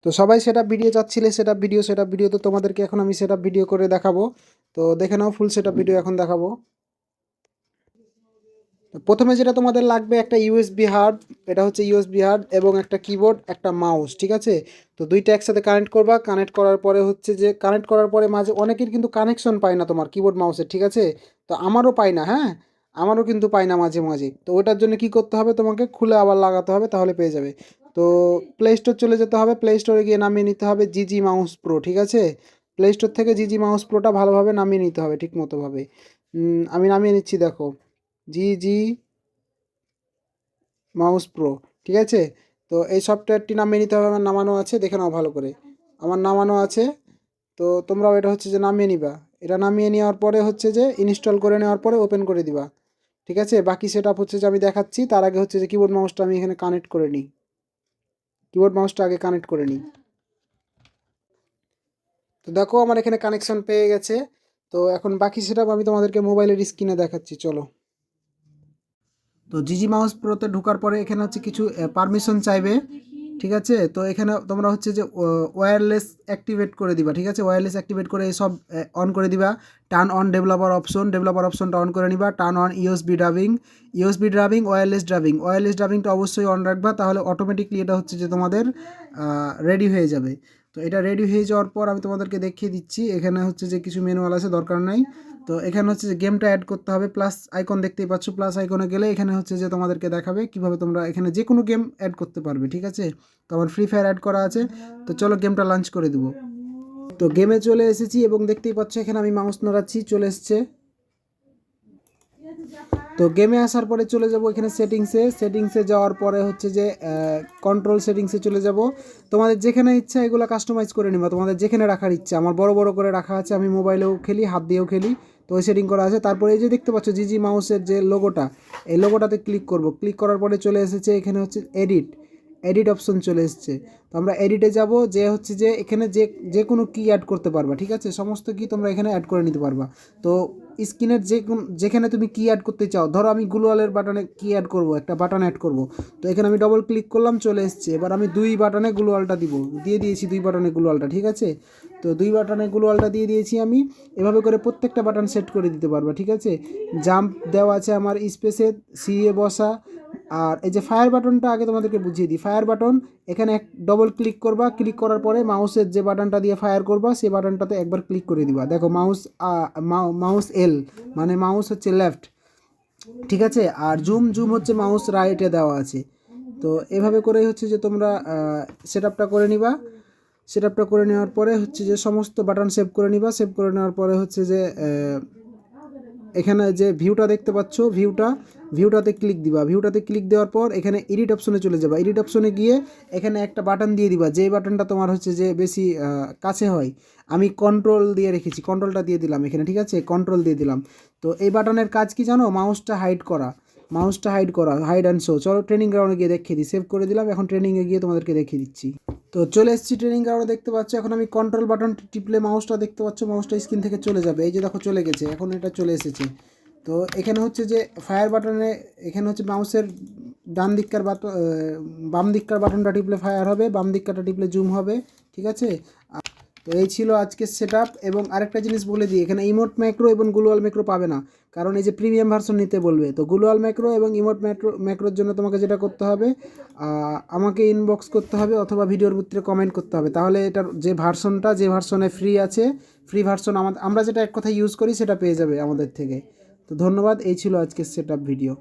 তো সবাই setup video চাচ্ছিলে, setup video তো তোমাদেরকে এখন আমি সেটআপ ভিডিও করে দেখাবো। তো দেখে নাও, ফুল সেটআপ ভিডিও এখন দেখাবো। তো প্রথমে যেটা তোমাদের লাগবে একটা ইউএসবি হার্ড, এটা হচ্ছে ইউএসবি হার্ড এবং একটা কিবোর্ড, একটা মাউস, ঠিক আছে। তো দুইটা একসাথে কানেক্ট করবা। কানেক্ট করার পরে হচ্ছে যে কানেক্ট করার পরে মাঝে অনেকের কিন্তু কানেকশন পায় না তোমার কিবোর্ড মাউসের, ঠিক আছে। তো আমারও পাই না, হ্যাঁ, আমারও কিন্তু পাই না মাঝে মাঝে। তো ওটার জন্য কি করতে হবে, তোমাকে খুলে আবার লাগাতে হবে, তাহলে পেয়ে যাবে। তো প্লে স্টোর চলে যেতে হবে, প্লে স্টোরে গিয়ে নামিয়ে নিতে হবে জিজি মাউস প্রো, ঠিক আছে। প্লে স্টোর থেকে জিজি মাউস প্রোটা ভালোভাবে নামিয়ে নিতে হবে ঠিক মতোভাবে। আমি নামিয়ে নিচ্ছি, দেখো, জিজি মাউস প্রো, ঠিক আছে। তো এই সফটওয়্যারটি নামিয়ে নিতে হবে, আমার নামানো আছে, দেখে নাও ভালো করে, আমার নামানো আছে। তো তোমরাও এটা হচ্ছে যে নামিয়ে নিবা। এটা নামিয়ে নেওয়ার পরে হচ্ছে যে ইনস্টল করে নেওয়ার পরে ওপেন করে দিবা, ঠিক আছে। বাকি সেটআপ হচ্ছে যে আমি দেখাচ্ছি, তার আগে হচ্ছে যে কিবোর্ড মাউসটা আমি এখানে কানেক্ট করে নিই, কিবোর্ড মাউসটা আগে কানেক্ট করে নিই। তো দেখো আমার এখানে কানেকশন পেয়ে গেছে। তো এখন বাকি সেটআপ আমি তোমাদেরকে মোবাইলের স্ক্রিনে দেখাচ্ছি, চলো। তো জিজি মাউস প্রোতে ঢোকার পরে এখানে হচ্ছে কিছু পারমিশন চাইবে, ঠিক আছে। তো এখানে তোমরা হচ্ছে যে ওয়্যারলেস অ্যাক্টিভেট করে দিবা, ঠিক আছে। ওয়্যারলেস অ্যাক্টিভেট করে সব অন করে দিবা। টার্ন অন ডেভেলপার অপশনটা অন করে নিবা। টার্ন অন ইউএসবি ড্রাবিং, ওয়্যারলেস ড্রাবিংটা অবশ্যই অন রাখবা, তাহলে অটোমেটিকলি এটা হচ্ছে যে তোমাদের রেডি হয়ে যাবে। তো এটা রেডি হয়ে যাওয়ার পর আমি তোমাদেরকে দেখিয়ে দিচ্ছি। এখানে হচ্ছে যে কিছু ম্যানুয়াল আছে, দরকার নাই। তো এখানে হচ্ছে যে গেমটা অ্যাড করতে হবে, প্লাস আইকন দেখতেই পাচ্ছ, প্লাস আইকনে গেলে এখানে হচ্ছে যে তোমাদেরকে দেখাবে কিভাবে তোমরা এখানে যে কোনো গেম অ্যাড করতে পারবে, ঠিক আছে। তো আমার ফ্রি ফায়ার অ্যাড করা আছে। তো চলো গেমটা লঞ্চ করে দেবো। তো গেমে চলে এসেছি এবং দেখতেই পাচ্ছ এখানে আমি মাউস নড়াচ্ছি, চলে এসছে। তো গেমে আসার পরে চলে যাব এখানে সেটিংসে যাওয়ার পরে হচ্ছে যে কন্ট্রোল সেটিংসে চলে যাব। তোমাদের যেখানে ইচ্ছা এগুলো কাস্টমাইজ করে নিবা, তোমাদের যেখানে রাখার ইচ্ছা। আমার বড় বড় করে রাখা আছে, আমি মোবাইলেও খেলি, হাত দিয়েও খেলি। তো ওই সেটিং করা আছে। তারপরে এই যে দেখতে পাচ্ছ জিজি মাউসের যে লোগোটা, এই লোগোটাতে ক্লিক করব। ক্লিক করার পরে চলে এসেছে এখানে হচ্ছে এডিট অপশন চলে এসেছে। তো আমরা এডিটে যাব, যে হচ্ছে যে এখানে যে যে কোনো কি অ্যাড করতে পারবা, ঠিক আছে। সমস্ত কি তোমরা এখানে অ্যাড করে নিতে পারবা। তো স্ক্রিনের যেখানে তুমি কি অ্যাড করতে চাও, ধরো আমি গ্লোয়ালের বাটনে কি অ্যাড করব, একটা বাটন অ্যাড করব। তো এখানে আমি ডবল ক্লিক করলাম, চলে এসছে। এবার আমি দুই বাটনে গ্লোয়ালটা দিয়ে দিয়েছি, দুই বাটনে গ্লোয়ালটা, ঠিক আছে। তো দুই বাটনে গ্লোয়ালটা দিয়ে দিয়েছি আমি। এভাবে করে প্রত্যেকটা বাটন সেট করে দিতে পারবা, ঠিক আছে। জাম্প দেওয়া আছে আমার স্পেসে, সিএ বসা। আর এই যে ফায়ার বাটনটা আগে তোমাদেরকে বুঝিয়ে দিই। ফায়ার বাটন, এখানে ডবল ক্লিক করবা, ক্লিক করার পরে মাউসের যে বাটনটা দিয়ে ফায়ার করবা সেই বাটনটাতে একবার ক্লিক করে দিবা। দেখো মাউস এল মানে মাউস হচ্ছে লেফট, ঠিক আছে। আর জুম হচ্ছে মাউস রাইটে দেওয়া আছে। তো এভাবে করেই হচ্ছে যে তোমরা সেটআপটা করে নিবা। সেটআপটা করে নেওয়ার পরে হচ্ছে যে সমস্ত বাটন সেভ করে নিবা। সেভ করে নেওয়ার পরে হচ্ছে যে এখানে যে ভিউটা দেখতে পাচ্ছ, ভিউটাতে ক্লিক দিবা। ভিউটাতে ক্লিক দেওয়ার পর এখানে এডিট অপশনে চলে যাবা। এডিট অপশনে গিয়ে এখানে একটা বাটন দিয়ে দিবা, যে বাটনটা তোমার হচ্ছে যে বেশি কাছে হয়। আমি কন্ট্রোল দিয়ে রেখেছি, কন্ট্রোলটা দিয়ে দিলাম এখানে, ঠিক আছে, কন্ট্রোল দিয়ে দিলাম। তো এই বাটনের কাজ কি জানো, মাউসটা হাইড অ্যান্ড শো। চলো ট্রেনিং গ্রাউন্ডে গিয়ে দেখিয়ে দিই। সেভ করে দিলাম, এখন ট্রেনিংয়ে গিয়ে তোমাদেরকে দেখিয়ে দিচ্ছি। তো চলে এসেছি ট্রেনিং গ্রাউন্ডে, দেখতে পাচ্ছ। এখন আমি কন্ট্রোল বাটন টিপলে মাউসটা দেখতে পাচ্ছ, মাউসটা স্ক্রিন থেকে চলে যাবে। এই যে দেখো চলে গেছে, এখন এটা চলে এসেছে। তো এখানে হচ্ছে যে ফায়ার বাটনে, এখানে হচ্ছে মাউসের ডান দিককার বাম দিককার বাটনটা টিপলে ফায়ার হবে, বাম দিককারটা টিপলে জুম হবে, ঠিক আছে। তো এই ছিল আজকের সেটআপ। এবং আরেকটা জিনিস বলে দিই, এখানে ইমোট ম্যাক্রো এবং গ্লোয়াল ম্যাক্রো পাবে না, কারণ এই যে প্রিমিয়াম ভার্সন নিতে বলবে। তো গ্লোয়াল ম্যাক্রো এবং ইমোট ম্যাক্রোর জন্য তোমাকে যেটা করতে হবে, আমাকে ইনবক্স করতে হবে অথবা ভিডিওর ভিতরে কমেন্ট করতে হবে। তাহলে এটার যে ভার্সনে ফ্রি আছে, ফ্রি ভার্সন আমরা যেটা এক কথা ইউজ করি সেটা পেয়ে যাবে আমাদের থেকে। তো ধন্যবাদ, এই ছিল আজকের সেটআপ ভিডিও।